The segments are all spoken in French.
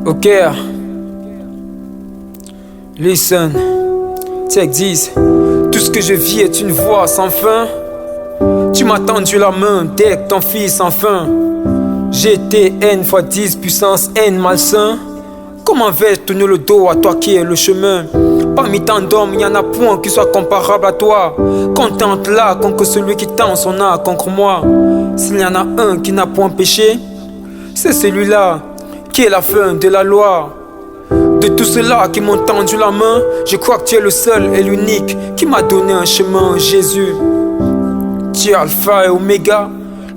Ok, listen, take this. Tout ce que je vis est une voix sans fin. Tu m'as tendu la main dès que ton fils enfin. J'ai été N fois 10 puissance N malsain. Comment vais-je tourner le dos à toi qui es le chemin? Parmi tant d'hommes, il n'y en a point qui soit comparable à toi. Contente-la contre celui qui tend son âme contre moi. S'il y en a un qui n'a point péché, c'est celui-là qui est la fin de la loi. De tous ceux-là qui m'ont tendu la main, je crois que tu es le seul et l'unique qui m'a donné un chemin, Jésus. Tu es Alpha et Oméga,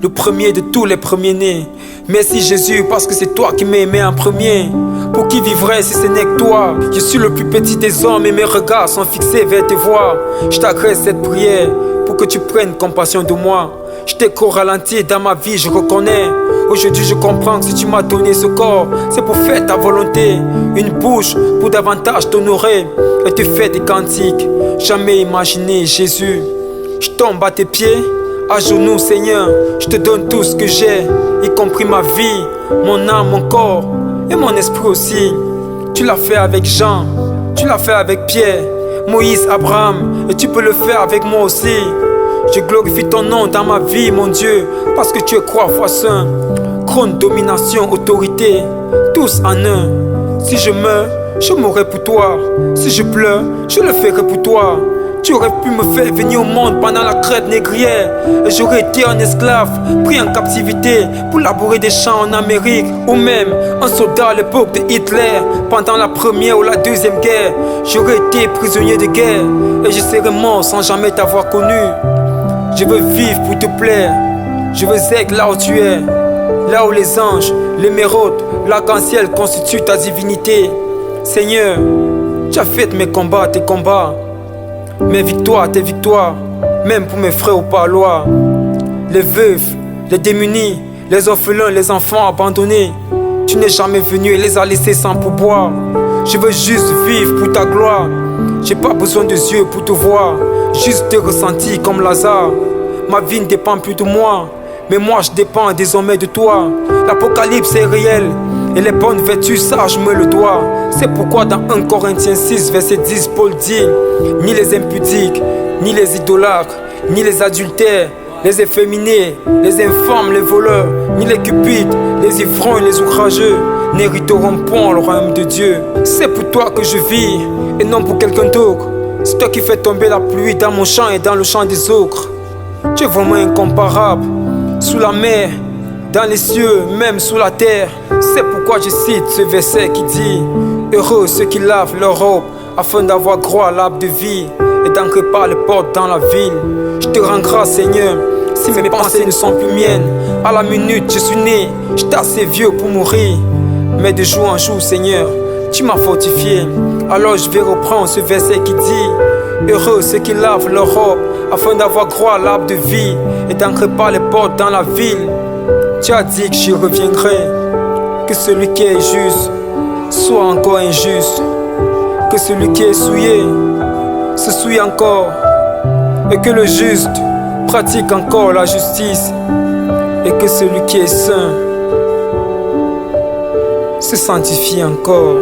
le premier de tous les premiers-nés. Merci Jésus parce que c'est toi qui m'as aimé en premier. Pour qui vivrait si ce n'est que toi? Je suis le plus petit des hommes et mes regards sont fixés vers tes voies. Je t'adresse cette prière pour que tu prennes compassion de moi. Je t'ai ralenti dans ma vie, je reconnais. Aujourd'hui je comprends que si tu m'as donné ce corps, c'est pour faire ta volonté. Une bouche pour davantage t'honorer et te faire des cantiques. Jamais imaginé Jésus. Je tombe à tes pieds, à genoux Seigneur. Je te donne tout ce que j'ai, y compris ma vie, mon âme, mon corps et mon esprit aussi. Tu l'as fait avec Jean, tu l'as fait avec Pierre, Moïse, Abraham, et tu peux le faire avec moi aussi. Je glorifie ton nom dans ma vie, mon Dieu, parce que tu es 3 fois saint. Trône, domination, autorité, tous en un. Si je meurs, je mourrai pour toi. Si je pleure, je le ferai pour toi. Tu aurais pu me faire venir au monde pendant la traite négrière et j'aurais été un esclave, pris en captivité pour labourer des champs en Amérique. Ou même un soldat à l'époque de Hitler pendant la première ou la deuxième guerre. J'aurais été prisonnier de guerre et je serais mort sans jamais t'avoir connu. Je veux vivre pour te plaire, je veux être là où tu es, là où les anges, l'émeraude, l'arc-en-ciel constituent ta divinité. Seigneur, tu as fait mes combats tes combats, mes victoires tes victoires, même pour mes frères au parloir. Les veufs, les démunis, les orphelins, les enfants abandonnés, tu n'es jamais venu et les as laissés sans pourboire. Je veux juste vivre pour ta gloire. J'ai pas besoin de yeux pour te voir, juste te ressentir comme Lazare. Ma vie ne dépend plus de moi, mais moi je dépends désormais de toi. L'apocalypse est réel et les bonnes vertus, ça je me le dois. C'est pourquoi dans 1 Corinthiens 6 verset 10 Paul dit: ni les impudiques, ni les idolâtres, ni les adultères, les efféminés, les infâmes, les voleurs, ni les cupides, les ivrognes, les outrageux n'hériteront point le royaume de Dieu. C'est pour toi que je vis et non pour quelqu'un d'autre. C'est toi qui fais tomber la pluie dans mon champ et dans le champ des autres. Tu es vraiment incomparable, sous la mer, dans les cieux, même sous la terre. C'est pourquoi je cite ce verset qui dit: heureux ceux qui lavent leur robe afin d'avoir droit à l'arbre de vie et d'entrer par les portes dans la ville. Je te rends grâce Seigneur, si mes pensées ne sont plus miennes. À la minute je suis né, j'étais assez vieux pour mourir. Mais de jour en jour Seigneur, tu m'as fortifié. Alors je vais reprendre ce verset qui dit: heureux ceux qui lavent leur robe afin d'avoir droit à l'arbre de vie et d'entrer par les portes dans la ville. Tu as dit que j'y reviendrai, que celui qui est juste soit encore injuste, que celui qui est souillé se souille encore, et que le juste pratique encore la justice, et que celui qui est saint se sanctifie encore.